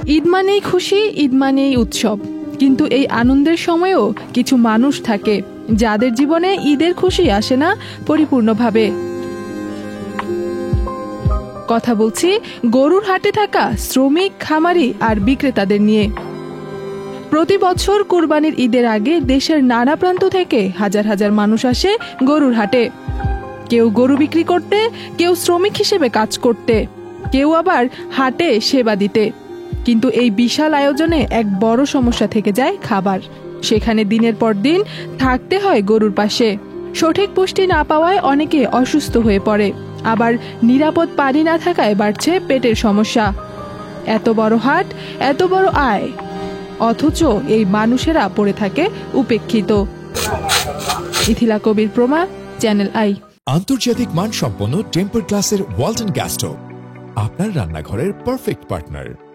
ঈদ মানেই খুশি, ঈদ মানেই উৎসব। কিন্তু এই আনন্দের সময়েও কিছু মানুষ থাকে যাদের জীবনে ঈদের খুশি আসে না পরিপূর্ণভাবে। কথা বলছি গরুর হাটে থাকা শ্রমিক, খামারি আর বিক্রেতাদের নিয়ে। প্রতি বছর কুরবানির ঈদের আগে দেশের নানা প্রান্ত থেকে হাজার হাজার মানুষ আসে গরুর হাটে। কেউ গরু বিক্রি করতে, কেউ শ্রমিক হিসেবে কাজ করতে, কেউ আবার হাটে সেবা দিতে। কিন্তু এই বিশাল আয়োজনে এক বড় সমস্যা থেকে যায় খাবার। সেখানে দিনের পর দিন থাকতে হয় গরুর পাশে। সঠিক পুষ্টি না পাওয়ায় অনেকে অসুস্থ হয়ে পড়ে, আবার নিরাপদ পানি না থাকায় বাড়ছে পেটের সমস্যা। এত বড় হাট, এত বড় আয়, অথচ এই মানুষেরা পড়ে থাকে উপেক্ষিত। ইথিলা কবির প্রমা, চ্যানেল আই। আন্তর্জাতিক মানসম্পন্ন টেম্পার গ্লাসের ওয়ালটন গ্যাস স্টোভ, আপনার রান্নাঘরের পারফেক্ট পার্টনার।